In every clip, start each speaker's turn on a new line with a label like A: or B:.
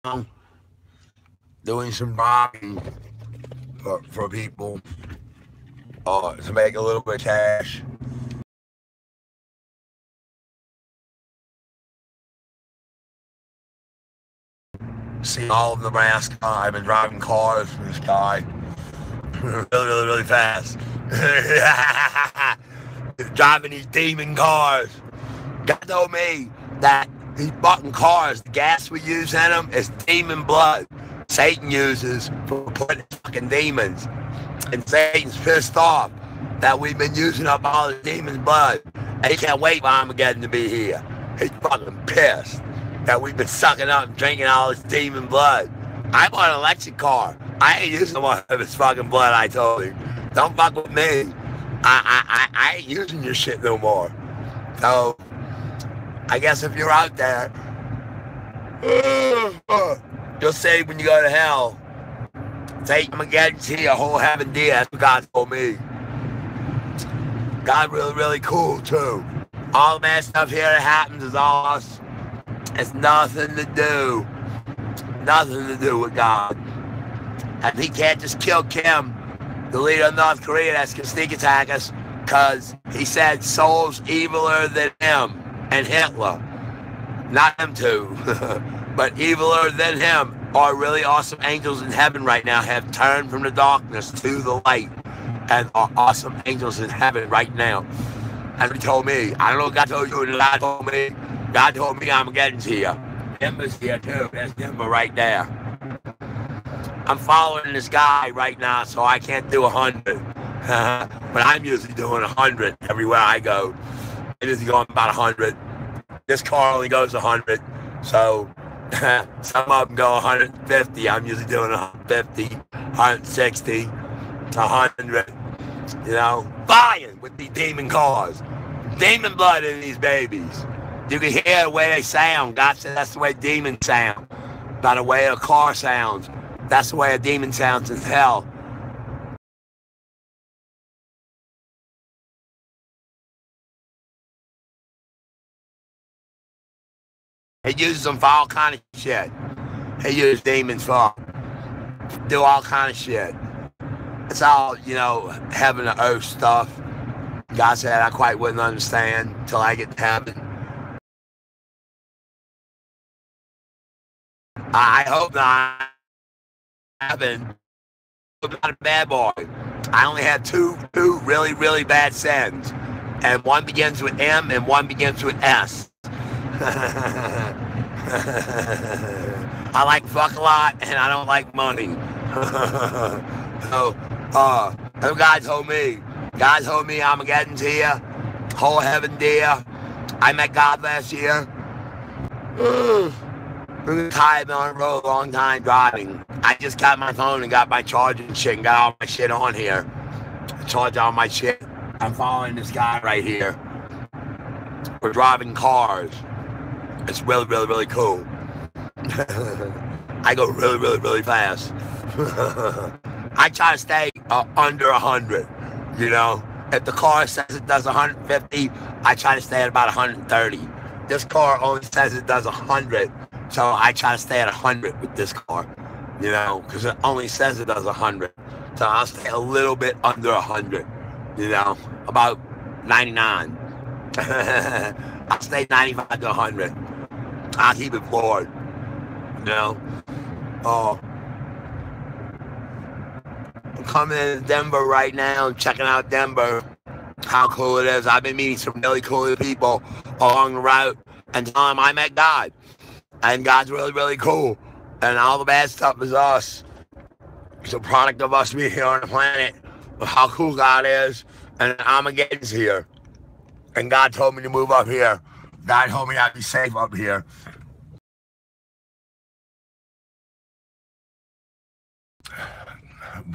A: now, doing some driving for people to make a little bit of cash. See all of Nebraska. I've been driving cars for this guy really fast. Driving these demon cars. God told me that these fucking cars, the gas we use in them is demon blood. Satan uses for putting fucking demons. And Satan's pissed off that we've been using up all the demon's blood. And he can't wait for Armageddon to be here. He's fucking pissed that we've been sucking up and drinking all this demon blood. I bought an electric car. I ain't using one of his fucking blood, I told him. Don't fuck with me. I ain't using your shit no more. So, I guess if you're out there, you'll say when you go to hell, take Armageddon to your whole heaven dear. That's what God told me. God really cool too. All the bad stuff here that happens is all us. It's nothing to do with God. And he can't just kill Kim, the leader of North Korea that's gonna sneak attack us, because he said souls eviler than him and Hitler. Not them two, but eviler than him are really awesome angels in heaven right now, have turned from the darkness to the light, and are awesome angels in heaven right now. And he told me, I don't know what God told you, and God told me Armageddon's here. Denver's here too. That's Denver right there. I'm following this guy right now, so I can't do 100. But I'm usually doing 100 everywhere I go. I'm usually going about 100. This car only goes 100. So some of them go 150. I'm usually doing 150, 160, 100. You know, flying with these demon cars. Demon blood in these babies. You can hear the way they sound. God said that's the way demons sound. By the way a car sounds. That's the way a demon sounds in hell. He uses them for all kind of shit. He uses demons for do all kind of shit. It's all, you know, heaven and earth stuff. God said I quite wouldn't understand until I get to heaven. I hope not. Heaven. I'm not a bad boy. I only had two really bad sins. And one begins with M and one begins with S. I like fuck a lot and I don't like money. So, God told me Armageddon's here, whole heaven dear. I met God last year. I've been on the road a long time driving. I just got my phone and got my charger and shit and got all my shit on here. Charge all my shit. I'm following this guy right here. We're driving cars. It's really cool. I go really fast. I try to stay under 100, you know. If the car says it does 150, I try to stay at about 130. This car only says it does 100, so I try to stay at 100 with this car, you know, because it only says it does 100. So I'll stay a little bit under 100, you know, about 99. I'll stay 95 to 100. I'll keep it forward, you know. I'm coming in Denver right now, checking out Denver, how cool it is. I've been meeting some really cool people along the route and telling them I met God. And God's really cool. And all the bad stuff is us. It's a product of us being here on the planet, of how cool God is, and Armageddon's here. And God told me to move up here. God told me I'd be safe up here.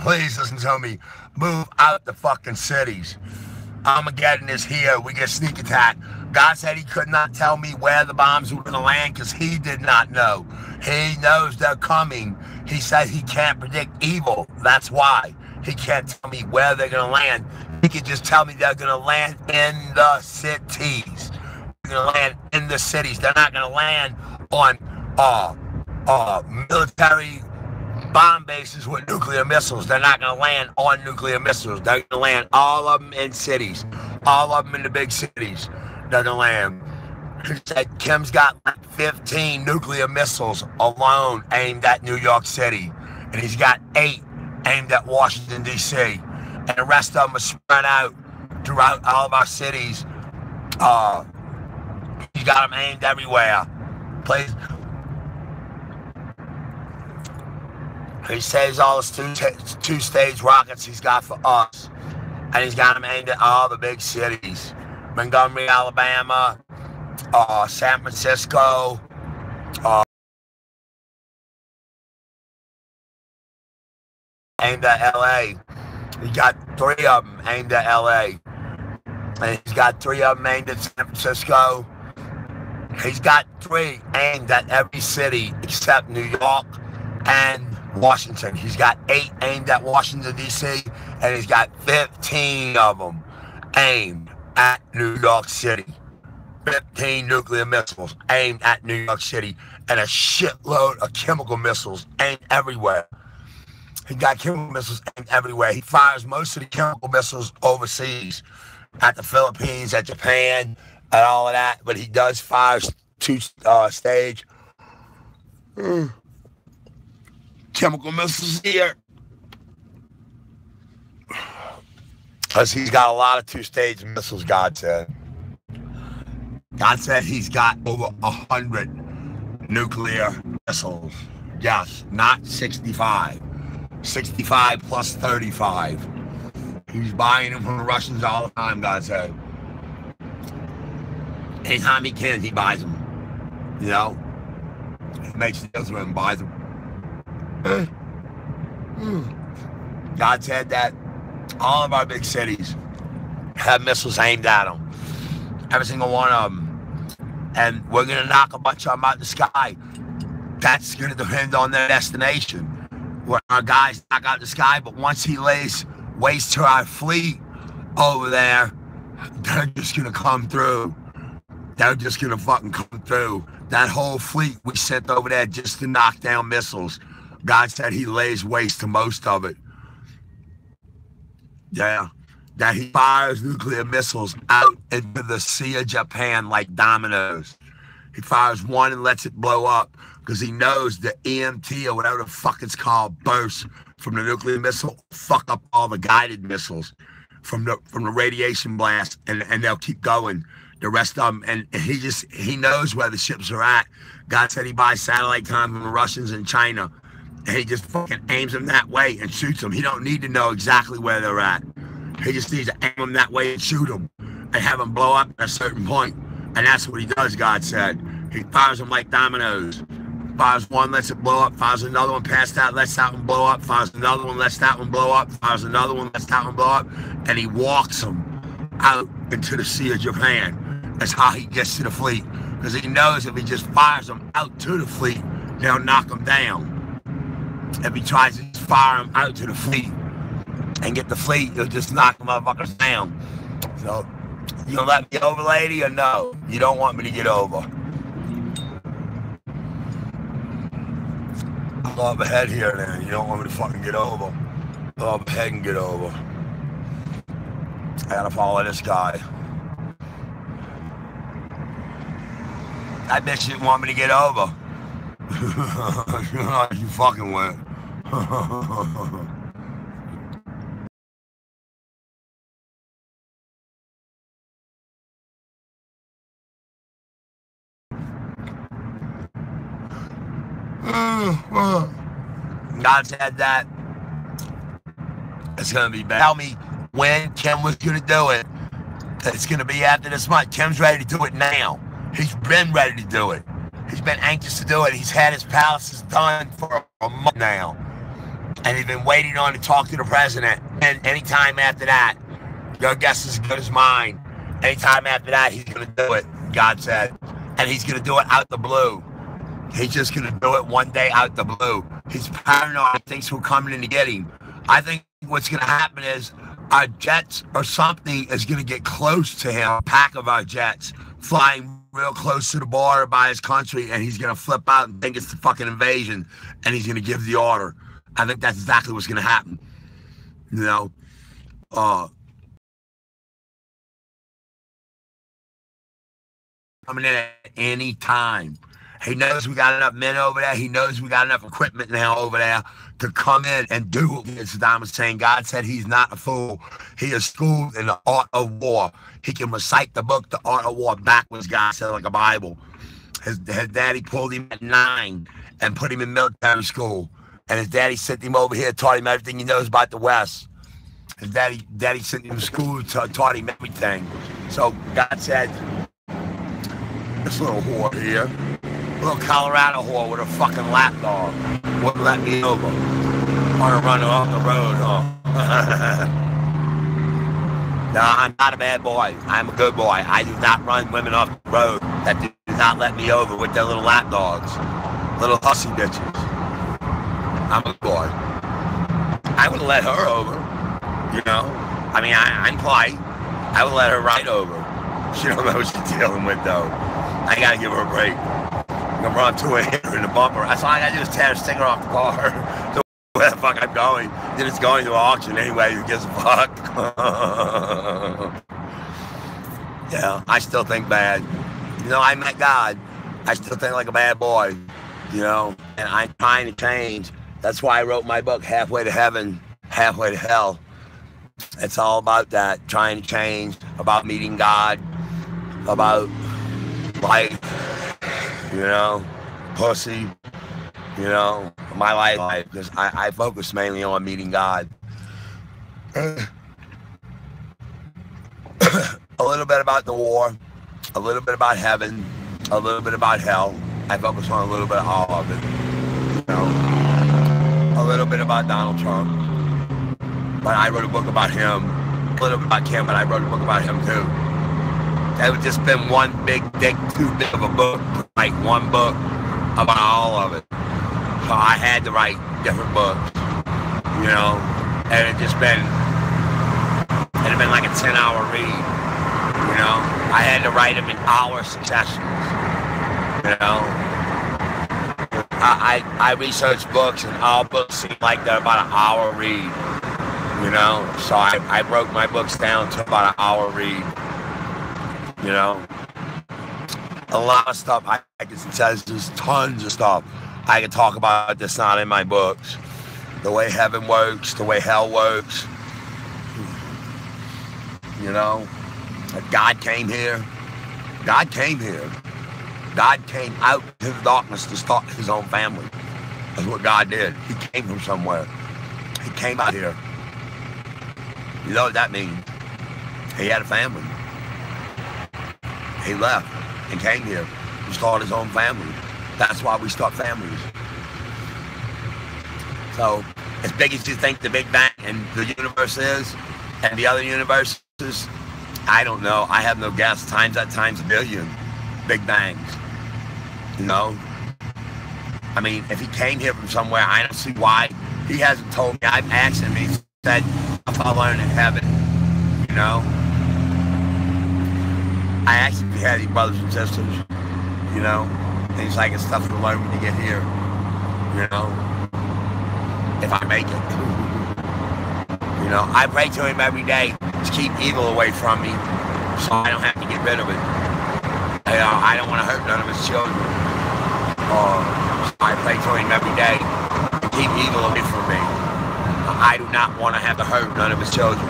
A: Please listen to me. Move out the fucking cities. Armageddon is here. We get sneak attack. God said he could not tell me where the bombs were going to land because he did not know. He knows they're coming. He said he can't predict evil. That's why. He can't tell me where they're going to land. He can just tell me they're going to land in the cities. They're going to land in the cities. They're not going to land on military bomb bases with nuclear missiles. They're not going to land on nuclear missiles. They're going to land all of them in cities. All of them in the big cities. They're going to land. He said Kim's got like 15 nuclear missiles alone aimed at New York City. And he's got 8 aimed at Washington, D.C. And the rest of them are spread out throughout all of our cities. He's got them aimed everywhere. Please. He saves all his two-stage rockets he's got for us. And he's got them aimed at all the big cities. Montgomery, Alabama, San Francisco, aimed at L.A. He got 3 of them aimed at L.A. And he's got 3 of them aimed at San Francisco. He's got 3 aimed at every city except New York and Washington. He's got 8 aimed at Washington, D.C., and he's got 15 of them aimed at New York City. 15 nuclear missiles aimed at New York City, and a shitload of chemical missiles aimed everywhere. He got chemical missiles aimed everywhere. He fires most of the chemical missiles overseas, at the Philippines, at Japan, and all of that, but he does fire two-stage chemical missiles here. Because he's got a lot of two-stage missiles, God said. God said he's got over 100 nuclear missiles. Yes, not 65. 65 plus 35. He's buying them from the Russians all the time, God said. Anytime he can, he buys them. You know? He makes deals with them and buys them. God said that all of our big cities have missiles aimed at them. Every single one of them. And we're going to knock a bunch of them out the sky. That's going to depend on their destination. Where our guys knock out the sky, but once he lays waste to our fleet over there, they're just going to come through. They're just going to fucking come through. That whole fleet we sent over there just to knock down missiles. God said he lays waste to most of it. Yeah. That he fires nuclear missiles out into the Sea of Japan like dominoes. He fires one and lets it blow up because he knows the EMT or whatever the fuck it's called bursts from the nuclear missile, fuck up all the guided missiles from the radiation blast, and they'll keep going. The rest of them, and he knows where the ships are at. God said he buys satellite time from the Russians and China, and he just fucking aims them that way and shoots them. He don't need to know exactly where they're at. He just needs to aim them that way and shoot them and have them blow up at a certain point. And that's what he does, God said. He fires them like dominoes. Fires one, lets it blow up. Fires another one past that, lets that one blow up. Fires another one, lets that one blow up. Fires another one, lets that one blow up. And he walks them out into the Sea of Japan. That's how he gets to the fleet. Because he knows if he just fires them out to the fleet, they'll knock them down. If he tries to just fire them out to the fleet and get the fleet, he'll just knock the motherfuckers down. So, you gonna let me over, lady, or no? You don't want me to get over. I'll go up ahead here then. You don't want me to fucking get over. Go up ahead and get over. I gotta follow this guy. That bitch didn't want me to get over. You fucking went. God said that it's going to be bad. Tell me when Kim was going to do it. It's going to be after this month. Kim's ready to do it now. He's been ready to do it. He's been anxious to do it. He's had his palaces done for a month now. And he's been waiting on to talk to the president. And anytime after that, your guess is as good as mine. Anytime after that, he's going to do it, God said. And he's going to do it out the blue. He's just going to do it one day out the blue. He's paranoid. Thinks we're coming in to get him. I think what's going to happen is our jets or something is going to get close to him. A pack of our jets flying real close to the border by his country, and he's going to flip out and think it's the fucking invasion, and he's going to give the order. I think that's exactly what's going to happen. You know? Coming in at any time. He knows we got enough men over there. He knows we got enough equipment now over there to come in and do what Saddam was saying. God said he's not a fool. He is schooled in the art of war. He can recite the book, The Art of War, backwards, God said, like a Bible. His daddy pulled him at 9 and put him in military school. And his daddy sent him over here, taught him everything he knows about the West. His daddy sent him to school, taught him everything. So God said, this little whore here, little Colorado whore with a fucking lapdog, wouldn't let me over. Want to run her off the road, huh? No, I'm not a bad boy. I'm a good boy. I do not run women off the road that do not let me over with their little lapdogs. Little hussy bitches. I'm a good boy. I would let her over, you know? I mean, I'm polite. I would let her right over. She don't know what she's dealing with, though. I gotta give her a break. I'm gonna run to her in the bumper. That's all I gotta do is tear a sticker off the car. So where the fuck I'm going? Then it's going to an auction anyway. Who gives a fuck? Yeah, I still think bad. You know, I met God. I still think like a bad boy. You know, and I'm trying to change. That's why I wrote my book, Halfway to Heaven, Halfway to Hell. It's all about that, trying to change, about meeting God, about life, you know, pussy, you know, my life, because I focus mainly on meeting God. A little bit about the war, a little bit about heaven, a little bit about hell. I focus on a little bit of all of it, you know. A little bit about Donald Trump, but I wrote a book about him. A little bit about Kim, but I wrote a book about him too. It would just been one big dick, too big of a book, like one book about all of it. So I had to write different books, you know, and it'd been like a 10-hour read, you know. I had to write them in hour successions, you know. I research books, and all books seem like they're about an hour read, you know. So I broke my books down to about an hour read, you know. A lot of stuff I can say, there's tons of stuff I can talk about that's not in my books. The way heaven works, the way hell works, you know. God came here. God came here. God came out to the darkness to start his own family. That's what God did. He came from somewhere. He came out here. You know what that means? He had a family. He left and came here to start his own family. That's why we start families. So, as big as you think the Big Bang and the universe is, and the other universes, I don't know. I have no guess. Times that times a billion Big Bangs. You know? I mean, if he came here from somewhere, I don't see why. He hasn't told me. I've asked him. He said, I'll learn in heaven. You know? I asked him if he had any brothers and sisters. You know? And he's like, it's tough to learn when you get here. You know? If I make it. You know? I pray to him every day to keep evil away from me so I don't have to get rid of it. You know, I don't want to hurt none of his children. I pray to him every day to keep evil away from me. I do not want to have to hurt none of his children,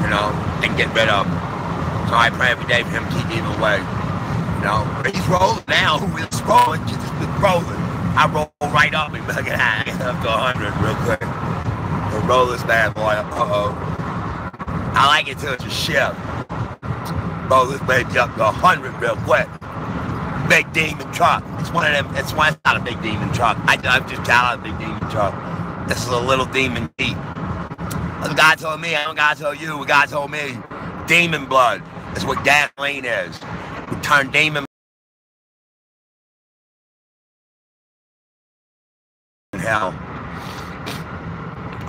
A: you know, and get rid of them. So I pray every day for him to keep evil away. You know, but he's rolling now. He's rolling. He's just been rolling. I roll right up and look at that. I get up to 100 real quick. So roll this bad boy up. I like it till it's a ship. Roll this baby up to 100 real quick. Big demon truck. It's one of them. It's not a big demon truck. I've just got out a big demon truck. This is a little demon Jeep. What God told me, I don't God told you. What God told me, demon blood is what gasoline is. We turn demon in hell.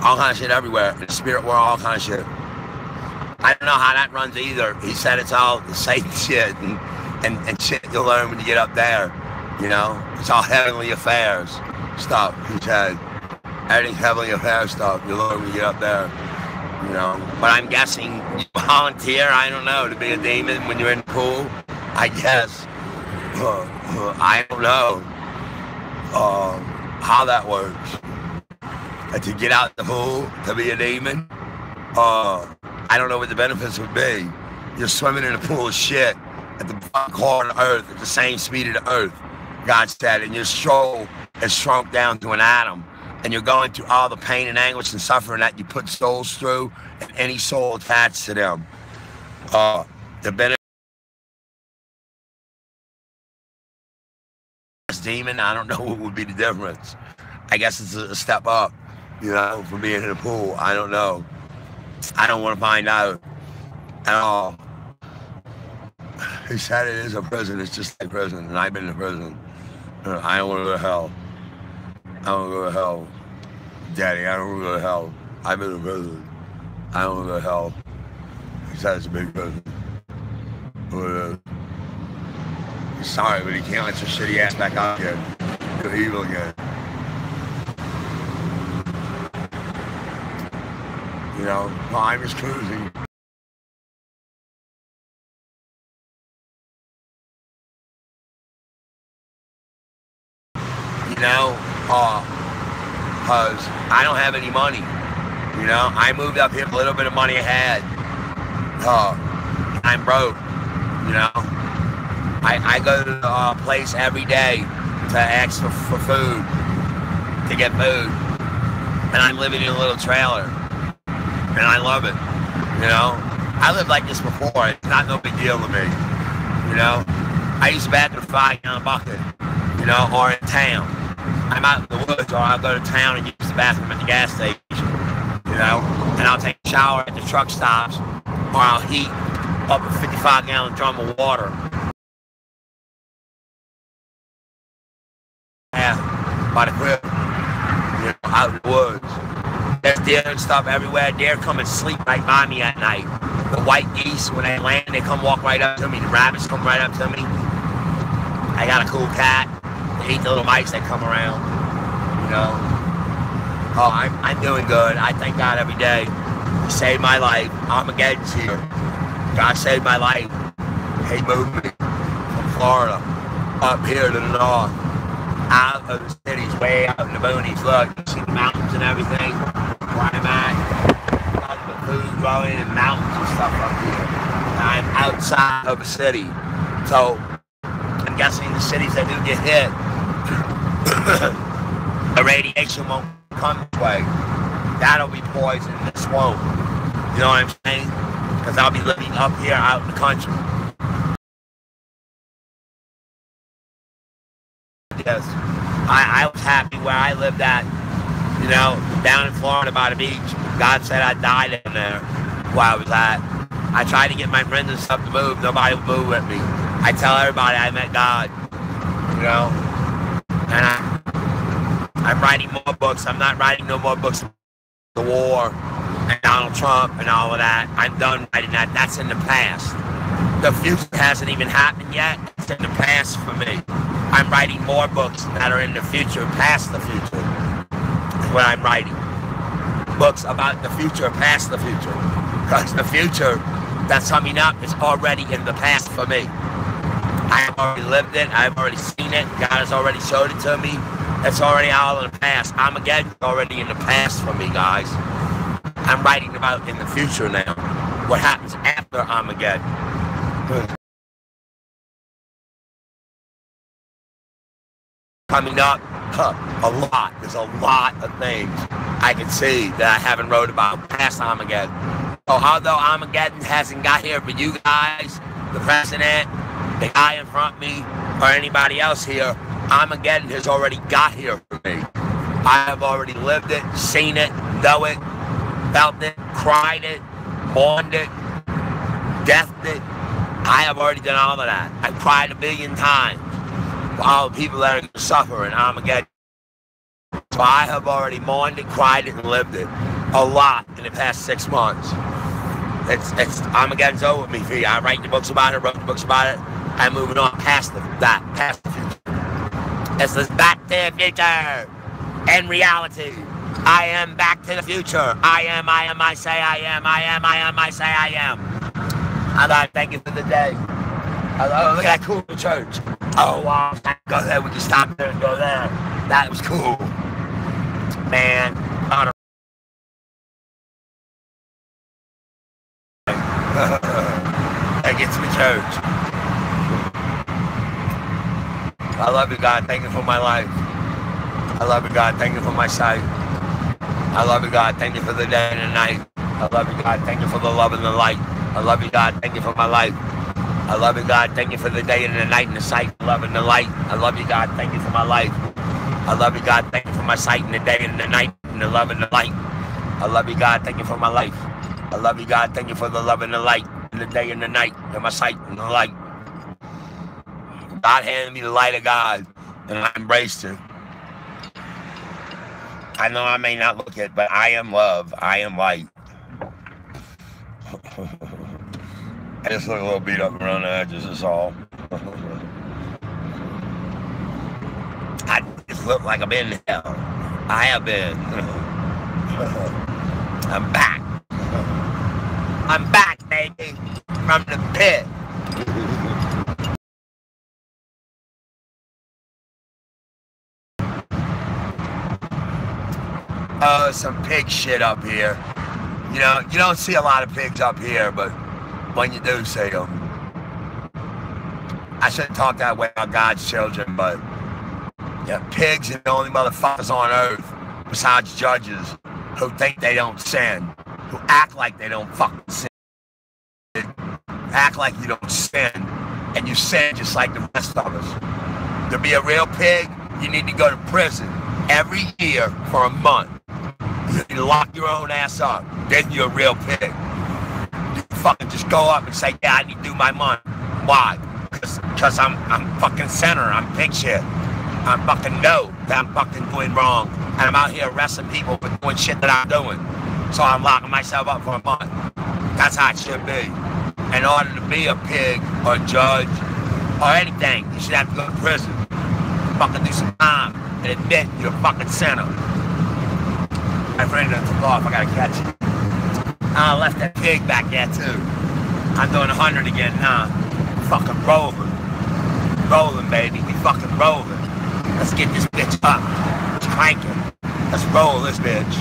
A: All kind of shit everywhere. In the spirit world, all kind of shit. I don't know how that runs either. He said it's all the same shit. And and shit you'll learn when you get up there. You know, it's all heavenly affairs stuff, he said. Everything's heavenly affairs stuff you'll learn when you get up there. You know, but I'm guessing you volunteer, I don't know, to be a demon when you're in the pool, I guess. I don't know how that works. To get out the pool, to be a demon, I don't know what the benefits would be. You're swimming in a pool of shit at the core of the earth at the same speed of the earth, God said, and your soul is shrunk down to an atom, and you're going through all the pain and anguish and suffering that you put souls through, and any soul attached to them. The benefit demon, I don't know what would be the difference. I guess it's a step up, you know, from being in the pool. I don't know. I don't want to find out at all. He said it is a prison. It's just like prison, and I've been in prison. I don't want to go to hell. I don't want to go to hell. Daddy, I don't want to go to hell. I've been in prison. I don't want to go to hell. He said it's a big prison. He's sorry, but he can't let your shitty ass back out again. You're evil again. You know, I'm just cruising. You know, because I don't have any money. You know, I moved up here with a little bit of money I had. I'm broke. You know, I go to the place every day to ask for food, to get food. And I'm living in a little trailer. And I love it. You know, I lived like this before. It's not no big deal to me. You know, I used to bath in a 5-gallon bucket, you know, or in town. I'm out in the woods, or I'll go to town and use the bathroom at the gas station, you know, and I'll take a shower at the truck stops, or I'll heat up a 55-gallon drum of water. Yeah, by the crib, you know, out in the woods. There's deer and stuff everywhere. Deer come and sleep right by me at night. The white geese, when they land, they come walk right up to me. The rabbits come right up to me. I got a cool cat. They eat the little mice that come around, you know. Oh, I'm doing good. I thank God every day. He saved my life. Armageddon's here. God saved my life. He moved me from Florida up here to the north, out of the cities, way out in the boonies. Look, you see the mountains and everything where I'm at. Lots of food growing and mountains and stuff up here. I'm outside of a city. So I'm guessing the cities that do get hit, the radiation won't come this way. That'll be poison, this won't. You know what I'm saying? Because I'll be living up here out in the country. Yes. I was happy where I lived at, you know, down in Florida by the beach. God said I died in there where I was at. I tried to get my friends and stuff to move. Nobody would move with me. I tell everybody I met God, you know. And I'm writing more books. I'm not writing no more books on the war and Donald Trump and all of that. I'm done writing that. That's in the past. The future hasn't even happened yet. It's in the past for me. I'm writing more books that are in the future, past the future. That's what I'm writing. Books about the future, past the future. Because the future that's coming up is already in the past for me. I've already lived it. I've already seen it. God has already showed it to me. It's already all in the past. Armageddon's already in the past for me, guys. I'm writing about in the future now. What happens after Armageddon. Coming up, a lot. There's a lot of things I can see that I haven't wrote about past Armageddon. So although Armageddon hasn't got here for you guys, the president, the guy in front of me, or anybody else here, Armageddon has already got here for me. I have already lived it, seen it, know it, felt it, cried it, mourned it, deathed it. I have already done all of that. I've cried 1 billion times for all the people that are going to suffer in Armageddon. So I have already mourned it, cried it, and lived it a lot in the past 6 months. It's Armageddon's over with me. I write the books about it, wrote the books about it. I'm moving on past past the future. This is Back to the Future. In reality, I am back to the future. I am, I say I am, I say I am. And I thank you for the day. Oh, look at that cool church. Oh, wow, go there, we can stop there and go there. That was cool. Man, I get to the church. I love you, God. Thank you for my life. I love you, God. Thank you for my sight. I love you, God. Thank you for the day and the night. I love you, God. Thank you for the love and the light. I love you, God. Thank you for my life. I love you, God. Thank you for the day and the night and the sight, the love and the light. I love you, God. Thank you for my life. I love you, God. Thank you for my sight and the day and the night and the love and the light. I love you, God. Thank you for my life. I love you, God. Thank you for the love and the light and the day and the night and my sight and the light. God handed me the light of God, and I embraced it. I know I may not look it, but I am love. I am light. I just look a little beat up around the edges, is all. I just look like I'm in hell. I have been. I'm back. I'm back, baby. From the pit. Oh, some pig shit up here. You know, you don't see a lot of pigs up here, but when you do see them. I shouldn't talk that way about God's children, but yeah, pigs are the only motherfuckers on earth, besides judges, who think they don't sin, who act like they don't fucking sin, act like you don't sin, and you sin just like the rest of us. To be a real pig, you need to go to prison every year for a month. You lock your own ass up, then you're a real pig. You fucking just go up and say, yeah, I need to do my month. Why? Because I'm fucking center, I'm pig shit. I'm fucking know that I'm fucking doing wrong. And I'm out here arresting people for doing shit that I'm doing. So I'm locking myself up for a month. That's how it should be. In order to be a pig or a judge or anything, you should have to go to prison. Fucking do some time and admit you're a fucking sinner. My friend done took off, I gotta catch it. I left that pig back there too. I'm doing 100 again now. Fucking rolling. Rolling, baby. We fucking rolling. Let's get this bitch up. Let's crank it. Let's roll this bitch.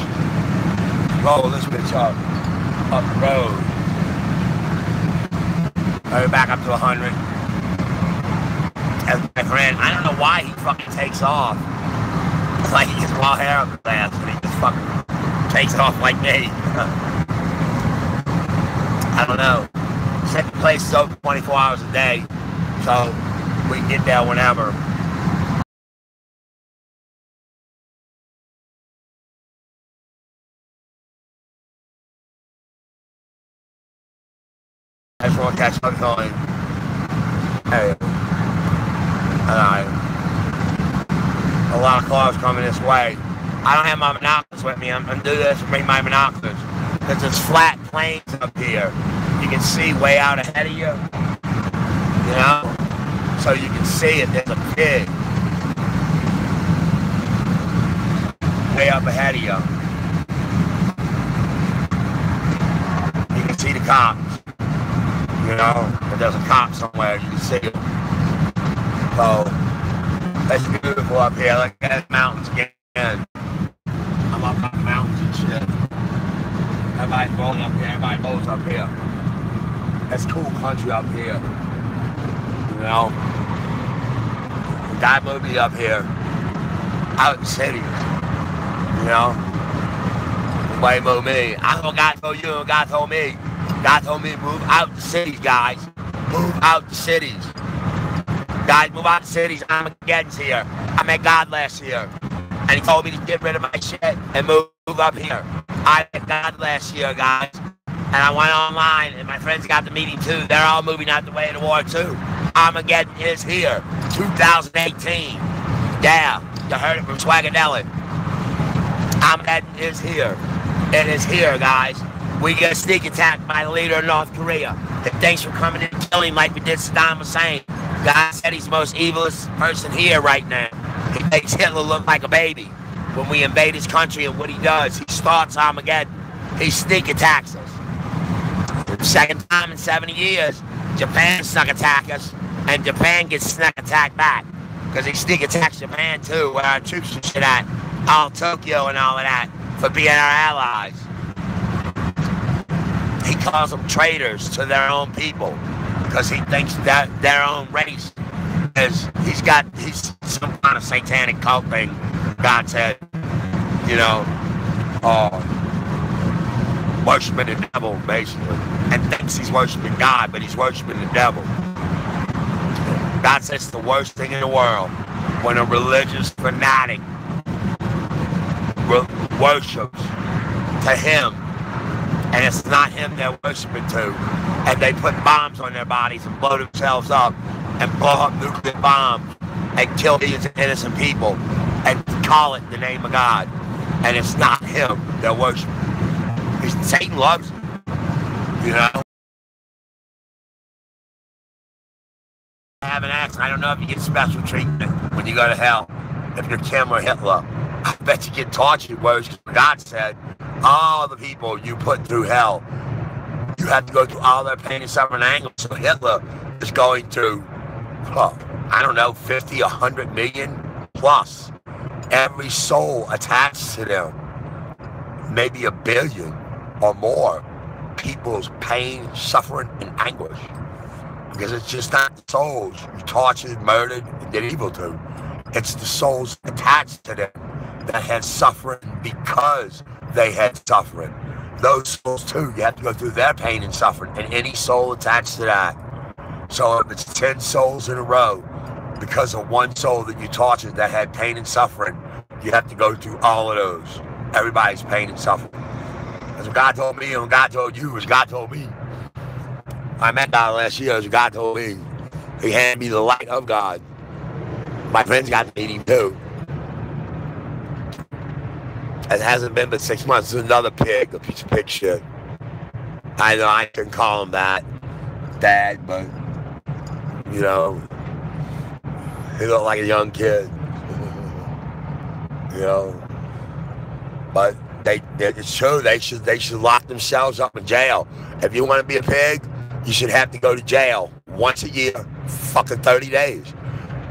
A: Roll this bitch up. Up the road. We're back up to 100. As my friend, I don't know why he fucking takes off. It's like he gets raw hair up his ass and he just fucking takes off like me. I don't know. Second place is open 24 hours a day, so we can get there whenever. I just want to catch up going. Hey. Alright. A lot of cars coming this way. I don't have my binoculars with me. I'm going to do this and bring my binoculars. Because there's flat plains up here. You can see way out ahead of you. You know? So you can see it. There's a pig. Way up ahead of you. You can see the cops. You know? If there's a cop somewhere, you can see it. So, it's beautiful up here. Look at the mountains again. I love my mountains and shit. Everybody's rolling up here. Everybody goes up here. It's cool country up here. You know? God moved me up here. Out in the city. You know? Nobody moved me. I don't know what God told you. God told me. God told me to move out the cities, guys. Move out the cities. Guys, move out the cities. Armageddon's here. I met God last year. And he told me to get rid of my shit and move up here. I met God last year, guys. And I went online, and my friends got the meeting too. They're all moving out the way of the war too. Armageddon is here. 2018. Yeah, you heard it from Swagadelic. Armageddon is here. It is here, guys. We get a sneak attack by the leader of North Korea. And thanks for coming in and killing like we did Saddam Hussein. God said he's the most evilest person here right now. He makes Hitler look like a baby. When we invade his country, and what he does, he starts Armageddon. He sneak attacks us. The second time in 70 years, Japan snuck attack us, and Japan gets snuck attacked back. Because he sneak attacks Japan too, where our troops and shit at, all Tokyo and all of that, for being our allies. He calls them traitors to their own people, because he thinks that their own race is, he's some kind of satanic cult thing, God said, you know, worshiping the devil, basically, and thinks he's worshiping God, but he's worshiping the devil. God says it's the worst thing in the world when a religious fanatic worships to him, and it's not him they're worshiping to, and they put bombs on their bodies and blow themselves up and blow up nuclear bombs and kill millions of innocent people and call it the name of God, and it's not him they're worshiping. Satan loves him, you know. Have an accident. I don't know if you get special treatment when you go to hell. If you're Kim or Hitler, I bet you get tortured worse. God said, all the people you put through hell, you have to go through all their pain and suffering angles. So Hitler is going through, I don't know, 50, 100 million plus. Every soul attached to them, maybe 1 billion or more, people's pain, suffering, and anguish. Because it's just not the souls you tortured, murdered, and did evil to. It's the souls attached to them that had suffering because they had suffering. Those souls too, you have to go through their pain and suffering, and any soul attached to that. So if it's 10 souls in a row, because of one soul that you tortured that had pain and suffering, you have to go through all of those. Everybody's pain and suffering. That's what God told me, and God told you, as God told me. I met God last year, as God told me. He handed me the light of God. My friends got to meet him too. It hasn't been but 6 months. There's another pig, a piece of pig shit. I know I can call him that, Dad, but, you know, he looked like a young kid. You know, but it's true. They should lock themselves up in jail. If you want to be a pig, you should have to go to jail once a year, fucking 30 days,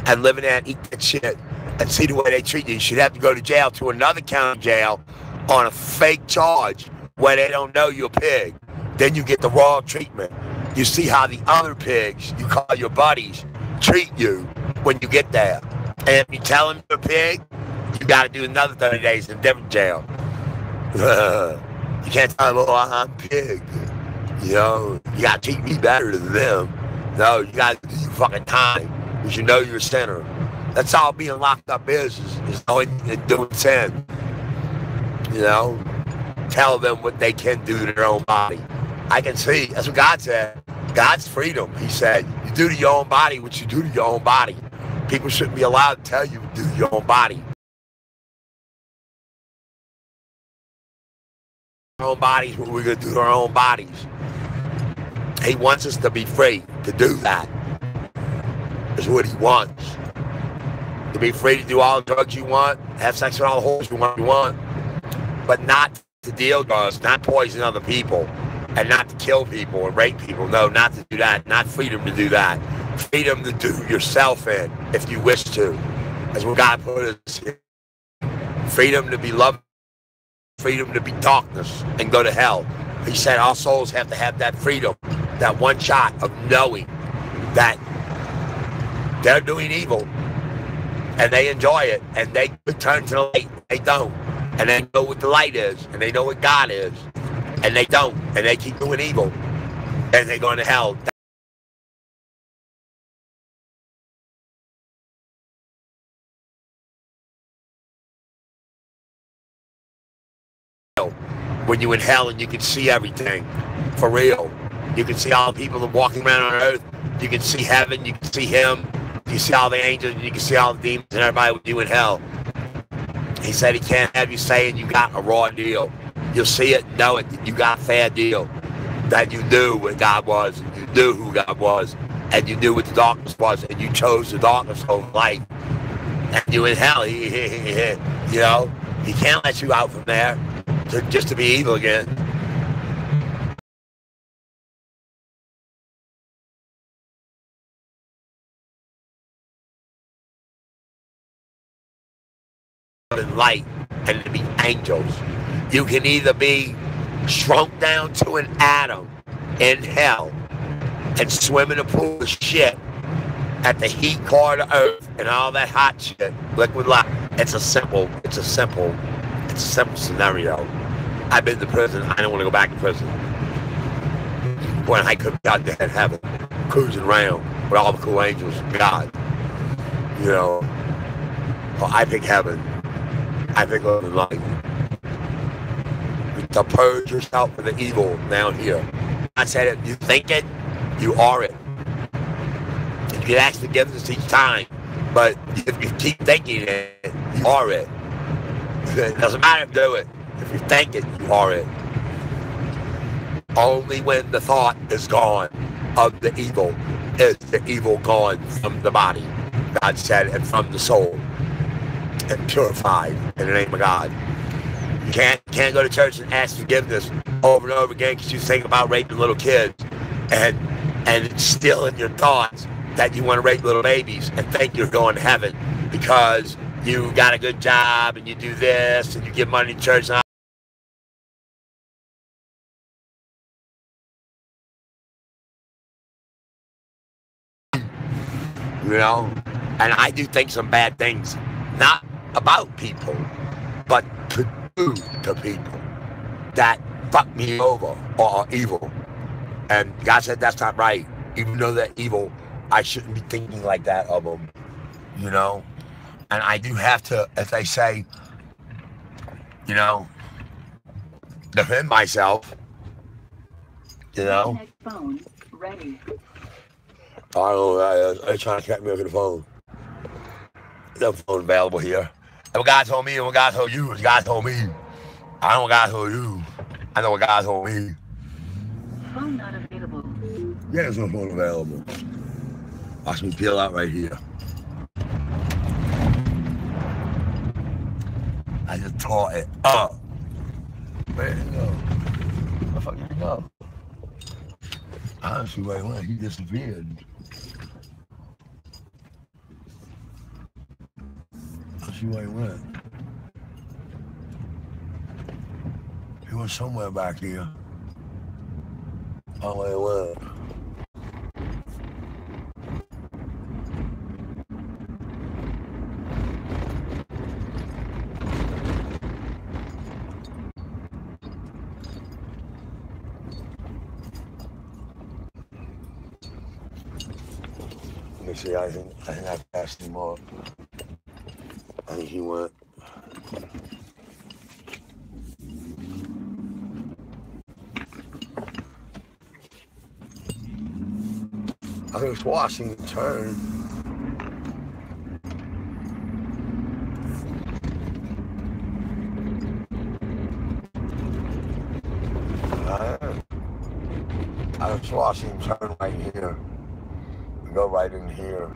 A: and live in there and eat that shit and see the way they treat you. You should have to go to jail, to another county jail, on a fake charge where they don't know you're a pig. Then you get the raw treatment. You see how the other pigs you call your buddies treat you when you get there. And if you tell them you're a pig, you got to do another 30 days in a different jail. You can't tell them, oh, I'm a pig. You know, you got to treat me better than them. No, you got to do your fucking time, because you know you're a sinner. That's all being locked up is going and doing sin. You know, tell them what they can do to their own body. I can see, that's what God said. God's freedom, he said. You do to your own body what you do to your own body. People shouldn't be allowed to tell you to do to your own body. Our own bodies, what we're going to do to our own bodies. He wants us to be free to do that. That's what he wants. To be free to do all the drugs you want, have sex with all the hoes you want, but not to deal drugs, not poison other people, and not to kill people and rape people. No, not to do that. Not freedom to do that. Freedom to do yourself in, if you wish to. That's what God put us in. Freedom to be loved, freedom to be darkness and go to hell. He said our souls have to have that freedom, that one shot of knowing that they're doing evil and they enjoy it, and they could turn to the light. They don't. And they know what the light is, and they know what God is, and they don't, and they keep doing evil, and they're going to hell. When you're in hell and you can see everything, for real. You can see all the people that are walking around on earth. You can see heaven, you can see him. You see all the angels, and you can see all the demons and everybody with you in hell. He said he can't have you saying you got a raw deal. You'll see it, know it, that you got a fair deal. That you knew what God was, and you knew who God was. and you knew what the darkness was, and you chose the darkness over light, and you in hell. He can't let you out from there just to be evil again. In light and to be angels. You can either be shrunk down to an atom in hell and swim in a pool of shit at the heat core of the earth and all that hot shit, liquid light. It's a simple scenario. I've been to prison. I don't want to go back to prison. When I could be out there in heaven, cruising around with all the cool angels of God. Well, I pick heaven. I pick living light. To purge yourself from the evil down here. I said it, you think it, you are it. You can ask forgiveness each time, but if you keep thinking it, you are it. It doesn't matter if you do it. If you think it, you are it. Only when the thought is gone of the evil is the evil gone from the body. God said, and from the soul. And purified in the name of God. You can't go to church and ask forgiveness over and over again because you think about raping little kids and it's still in your thoughts that you want to rape little babies and think you're going to heaven because you got a good job and you do this and you give money to church. And I do think some bad things, not about people, but to do to people that fuck me over or are evil. And God said that's not right. Even though they're evil, I shouldn't be thinking like that of them. And I do have to, as they say, defend myself.
B: Phone ready.
A: I don't know what that is. They're trying to catch me over the phone. No phone available here. And what God told me and what God told you is God told me. I know what God told you. I know what God told me.
B: Phone not available.
A: Yeah, there's no phone available. Watch me peel out right here. I just tore it up. Where did it go? Where the fuck did it go? I don't see where he went. He disappeared. I see where he went. He was somewhere back here. Oh, where he went. Let me see, I think I passed him off. I think he went. I think it's Washington turn. I was Washington turn right here. Go right in here.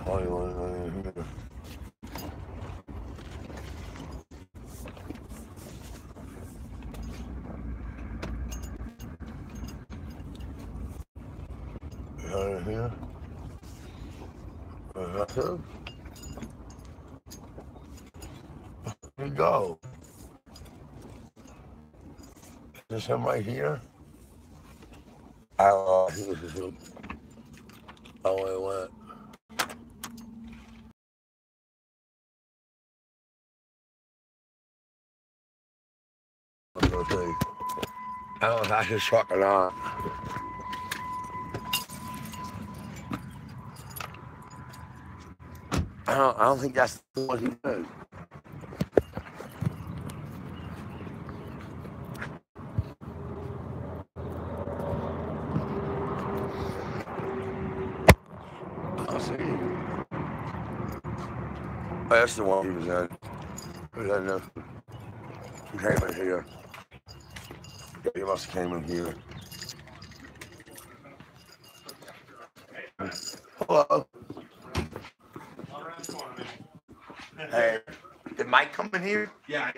A: Hollywood right in here. Right in here. That's it. There you go. Is this him right here? I don't know. He was just oh, it went. I'm gonna say, I don't know if that's his truck or not. I don't think that's the one he did. Oh, that's the one he was in. He was in this. He came in here. Yeah, he must have came in here. Hello. Hey, did Mike come in here?
C: Yeah.